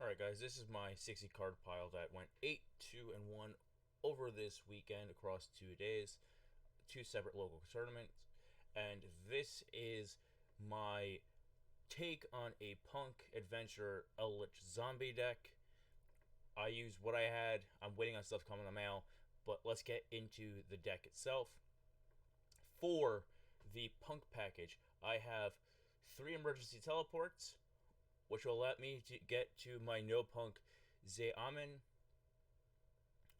Alright guys, this is my 60 card pile that went 8, 2, and 1 over this weekend across 2 days, 2 separate local tournaments, and this is my take on a punk adventure Eldritch zombie deck. I used what I had. I'm waiting on stuff to come in the mail, but let's get into the deck itself. For the punk package, I have 3 emergency teleports, which will let me to get to my no punk Zeaman,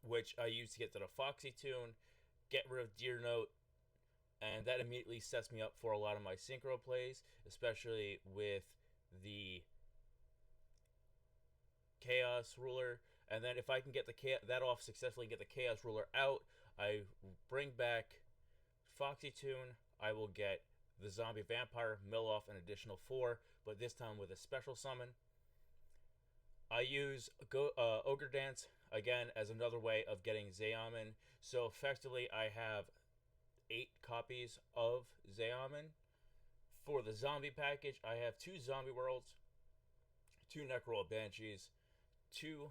which I use to get to the Foxy tune, get rid of Deer Note, and that immediately sets me up for a lot of my synchro plays, especially with the Chaos Ruler. And then if I can get that off successfully and get the Chaos Ruler out, I bring back Foxy tune. I will get the Zombie Vampire, mill off an additional 4, but this time with a special summon. I use Ogre Dance, again, as another way of getting Zeaman. So effectively, I have 8 copies of Zeaman. For the zombie package, I have 2 Zombie Worlds, 2 Necro Banshees, 2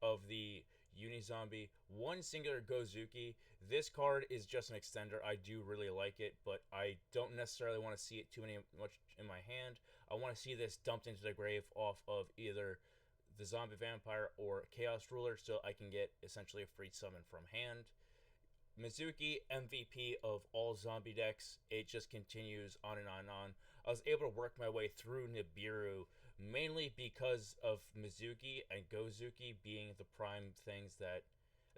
of the Uni-Zombie, 1 singular Gozuki. This card is just an extender. I do really like it, but I don't necessarily want to see it much in my hand. I want to see this dumped into the grave off of either the Zombie Vampire or Chaos Ruler, so I can get essentially a free summon from hand. Mizuki, MVP of all zombie decks. It just continues on and on and on. I was able to work my way through Nibiru mainly because of Mizuki and Gozuki being the prime things that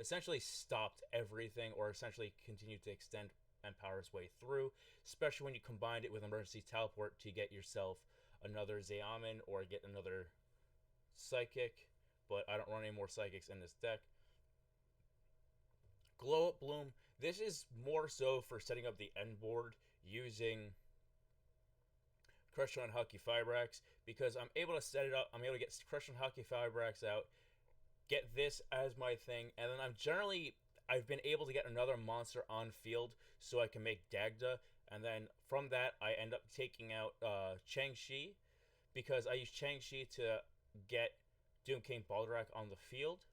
essentially stopped everything, or essentially continued to extend and power its way through, especially when you combined it with Emergency Teleport to get yourself another Zeaman or get another Psychic, but I don't run any more Psychics in this deck. Glow Up Bloom. This is more so for setting up the end board using Crush on Hockey Fibrax, because I'm able to set it up. I'm able to get Crush on Hockey Fibrax out, get this as my thing, and then I've been able to get another monster on field so I can make Dagda, and then from that I end up taking out Chang-Chi, because I use Chang-Chi to get Doom King Baldrack on the field,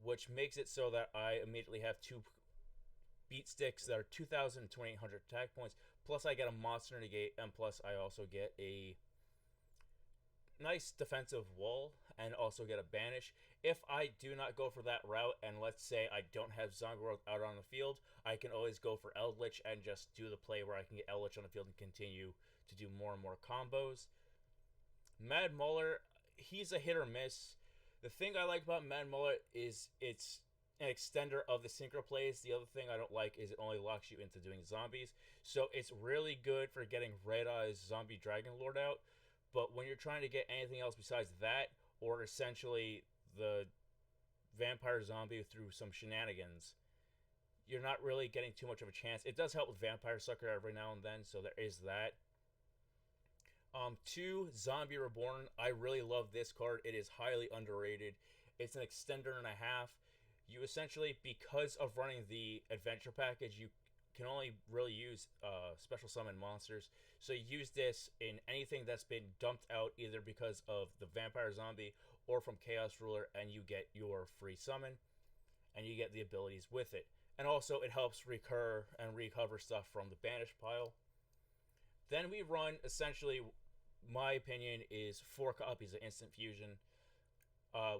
which makes it so that I immediately have 2 beat sticks that are 2,000 and 2,800 attack points, plus I get a monster negate, and plus I also get a nice defensive wall, and also get a banish. If I do not go for that route, and let's say I don't have Zombie World out on the field, I can always go for Eldritch and just do the play where I can get Eldritch on the field and continue to do more and more combos. Mad Muller, he's a hit or miss. The thing I like about Mad Muller is it's an extender of the synchro plays. The other thing I don't like is it only locks you into doing zombies. So it's really good for getting Red Eye's Zombie Dragon Lord out. But when you're trying to get anything else besides that, or essentially the Vampire Zombie through some shenanigans, you're not really getting too much of a chance. It does help with Vampire Sucker every now and then, so there is that. 2, Zombie Reborn. I really love this card. It is highly underrated. It's an extender and a half. You essentially, because of running the adventure package, you can only really use special summon monsters. So you use this in anything that's been dumped out either because of the Vampire Zombie or from Chaos Ruler, and you get your free summon, and you get the abilities with it. And also it helps recur and recover stuff from the banish pile. Then we run, essentially, my opinion is 4 copies of Instant Fusion,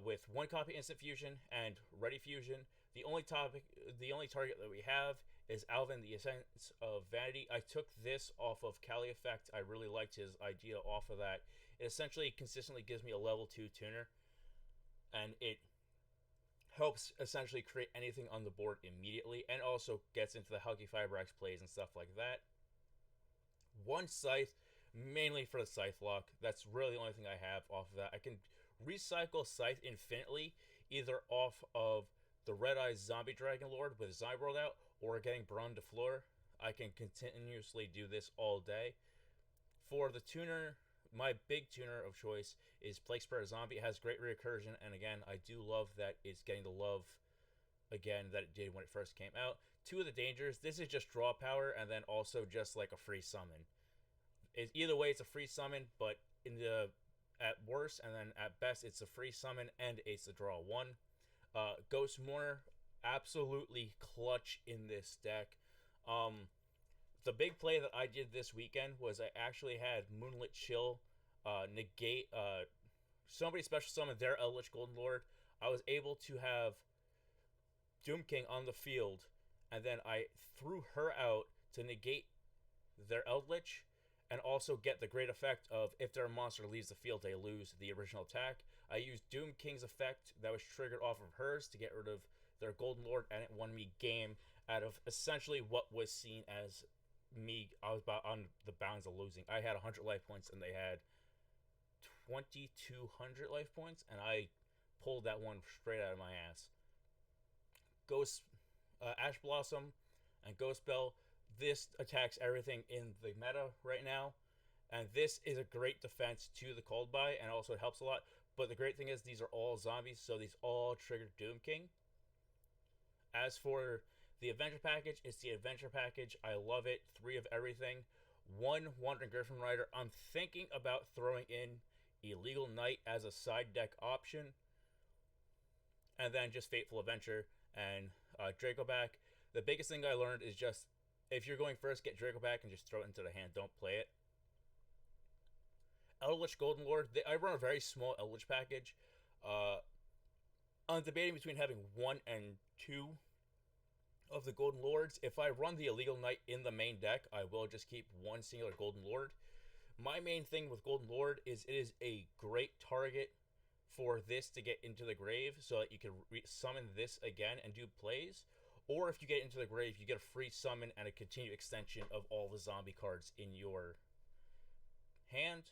with 1 copy Instant Fusion and Ready Fusion. The only target that we have is Alvin, the Essence of Vanity. I took this off of Cali Effect. I really liked his idea off of that. It essentially consistently gives me a level 2 tuner, and it helps essentially create anything on the board immediately, and also gets into the Hulky Fibrax plays and stuff like that. 1 Scythe, mainly for the Scythe lock. That's really the only thing I have off of that. I can recycle Scythe infinitely, either off of the Red Eyes Zombie Dragon Lord with Zombie World out, or getting Baron de Fleur. I can continuously do this all day. For the tuner, my big tuner of choice is Plague Spreader Zombie. It has great recursion, and again, I do love that it's getting the love again that it did when it first came out. 2 of the dangers. This is just draw power, and then also just like a free summon. Either way, it's a free summon, but in the at worst, and then at best, it's a free summon and it's a draw one. Ghost Mourner, absolutely clutch in this deck. The big play that I did this weekend was I actually had Moonlit Chill negate somebody special summon their Eldritch Golden Lord. I was able to have Doom King on the field, and then I threw her out to negate their Eldritch, and also get the great effect of if their monster leaves the field, they lose the original attack. I used Doom King's effect that was triggered off of hers to get rid of their Golden Lord, and it won me game out of essentially what was seen as me. I was about on the bounds of losing. I had 100 life points, and they had 2,200 life points, and I pulled that one straight out of my ass. Ghost, Ash Blossom, and Ghost Bell. This attacks everything in the meta right now, and this is a great defense to the Cold Buy, and also it helps a lot. But the great thing is these are all zombies, so these all trigger Doom King. As for the Adventure Package, it's the Adventure Package. I love it. 3 of everything. 1 Wandering Griffin Rider. I'm thinking about throwing in Illegal Knight as a side deck option. And then just Fateful Adventure and Draco back. The biggest thing I learned is just, if you're going first, get Draco back and just throw it into the hand. Don't play it. Eldritch Golden Lord. I run a very small Eldritch package. I'm debating between having 1 and 2 of the Golden Lords. If I run the Illegal Knight in the main deck, I will just keep 1 singular Golden Lord. My main thing with Golden Lord is it is a great target for this to get into the grave, so that you can summon this again and do plays. Or if you get into the grave, you get a free summon and a continued extension of all the zombie cards in your hand.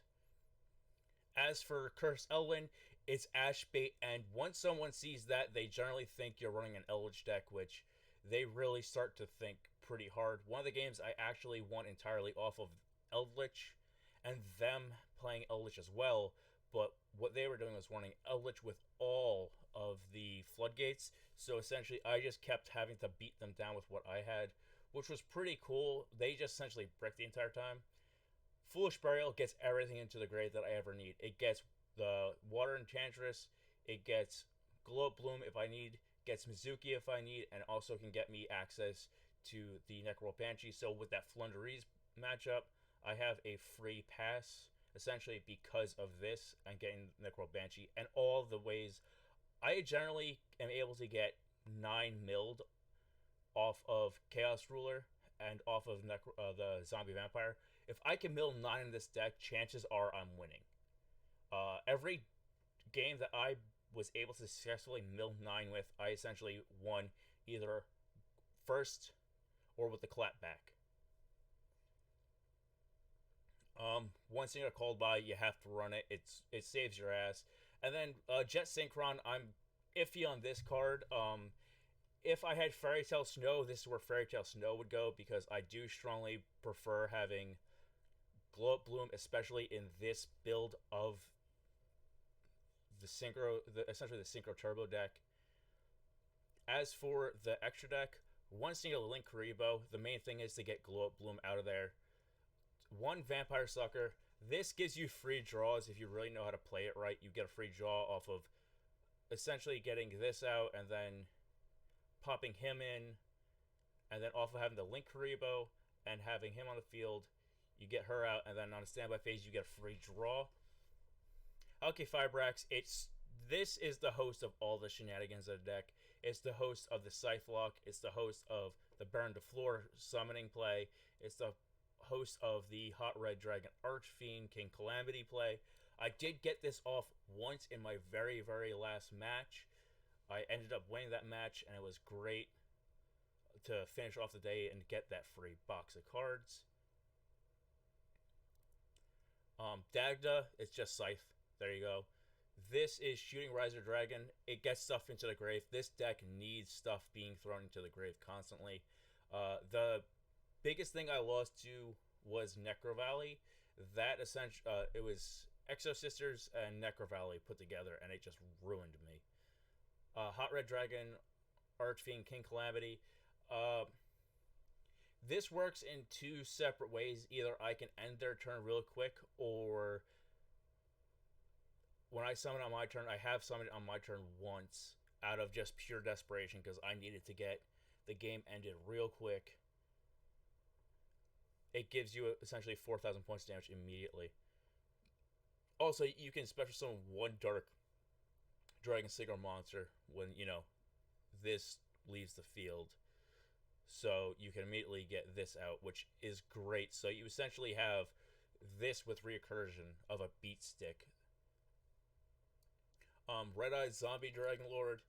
As for Cursed Elwyn, it's Ash Bait, and once someone sees that, they generally think you're running an Eldritch deck, which they really start to think pretty hard. One of the games I actually won entirely off of Eldritch, and them playing Eldritch as well, but what they were doing was running Eldritch with all of the floodgates, so essentially I just kept having to beat them down with what I had, which was pretty cool. They just essentially bricked the entire time. Foolish Burial gets everything into the grave that I ever need. It gets the Water Enchantress, it gets Glow Bloom if I need, gets Mizuki if I need, and also can get me access to the Necro Banshee. So with that Flunderees matchup, I have a free pass, essentially because of this and getting Necro Banshee, and all the ways I generally am able to get 9 milled off of Chaos Ruler and off of the Zombie Vampire. If I can mill 9 in this deck, chances are I'm winning. Every game that I was able to successfully mill 9 with, I essentially won either first or with the clap back. One single called by, you have to run it. It saves your ass. And then Jet Synchron, I'm iffy on this card. If I had Fairy Tale Snow, this is where Fairy Tale Snow would go, because I do strongly prefer having Glow Up Bloom, especially in this build of the Synchro, essentially the Synchro Turbo deck. As for the extra deck, 1 single Link Karibo. The main thing is to get Glow Up Bloom out of there. 1 Vampire Sucker. This gives you free draws if you really know how to play it right. You get a free draw off of essentially getting this out and then popping him in, and then off of having the Link Karibo and having him on the field, you get her out, and then on a standby phase, you get a free draw. Okay, Fibrax, this is the host of all the shenanigans of the deck. It's the host of the Scythe Lock. It's the host of the Burn to Floor summoning play. It's the host of the Hot Red Dragon Archfiend King Calamity play. I did get this off once in my very, very last match. I ended up winning that match, and it was great to finish off the day and get that free box of cards. Dagda, it's just Scythe. There you go. This is Shooting Riser Dragon. It gets stuff into the grave. This deck needs stuff being thrown into the grave constantly. The biggest thing I lost to was Necro Valley. That essentially, it was Exo Sisters and Necro Valley put together, and it just ruined me. Hot Red Dragon, Archfiend, King Calamity. This works in 2 separate ways. Either I can end their turn real quick, or when I summon on my turn, I have summoned on my turn once out of just pure desperation because I needed to get the game ended real quick. It gives you essentially 4,000 points damage immediately. Also, you can special summon one Dark Dragon Sigil monster when, this leaves the field. So you can immediately get this out, which is great. So you essentially have this with recursion of a beat stick. Red Eyed Zombie Dragon Lord.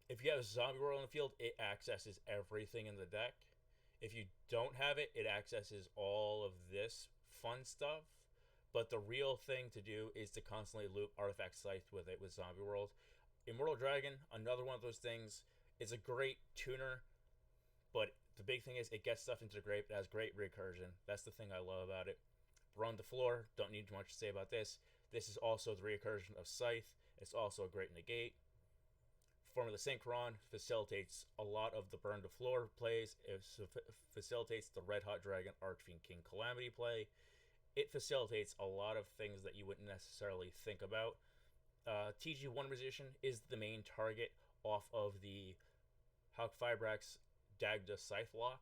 If you have Zombie World in the field, it accesses everything in the deck. If you don't have it, it accesses all of this fun stuff. But the real thing to do is to constantly loop Artifact Scythe with it with Zombie World. Immortal Dragon, another one of those things. It's a great tuner, but the big thing is it gets stuff into the grave. It has great recursion. That's the thing I love about it. Run the floor, don't need much to say about this. This is also the recursion of Scythe. It's also a great negate. Formula Synchron facilitates a lot of the burn to floor plays. It facilitates the Red Hot Dragon Archfiend King Calamity play. It facilitates a lot of things that you wouldn't necessarily think about. TG1 Musician is the main target off of the Hawk Fibrax Dagda Scythe lock,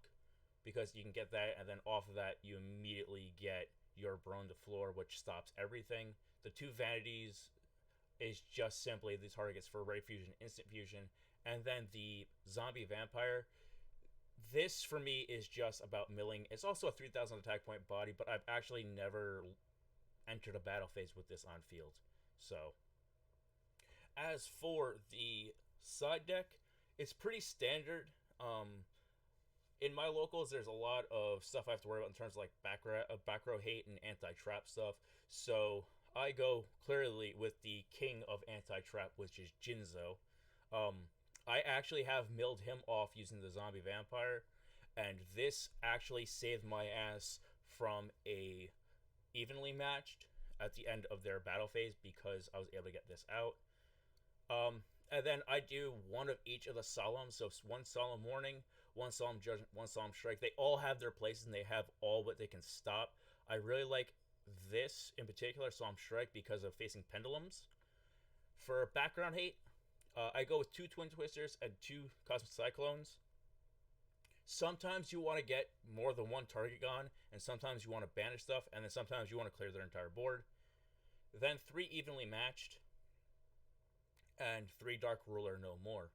because you can get that, and then off of that you immediately get your Burn to Floor, which stops everything. The two Vanities is just simply the targets for Ray Fusion, Instant Fusion, and then the Zombie Vampire. This for me is just about milling. It's also a 3,000 attack point body, but I've actually never entered a battle phase with this on field. So, as for the side deck, it's pretty standard. In my locals, there's a lot of stuff I have to worry about in terms of like back row hate and anti-trap stuff. So I go clearly with the king of anti-trap, which is Jinzo. I actually have milled him off using the Zombie Vampire, and this actually saved my ass from a evenly matched at the end of their battle phase because I was able to get this out. And then I do one of each of the Solemns, so one Solemn Warning, one Solemn Judgment, one Solemn Strike. They all have their places and they have all what they can stop. I really like this in particular, Solemn Strike, because of facing Pendulums. For background hate, I go with 2 Twin Twisters and 2 Cosmic Cyclones. Sometimes you want to get more than one target gone, and sometimes you want to banish stuff, and then sometimes you want to clear their entire board. Then 3 Evenly Matched, and 3 Dark Ruler no more.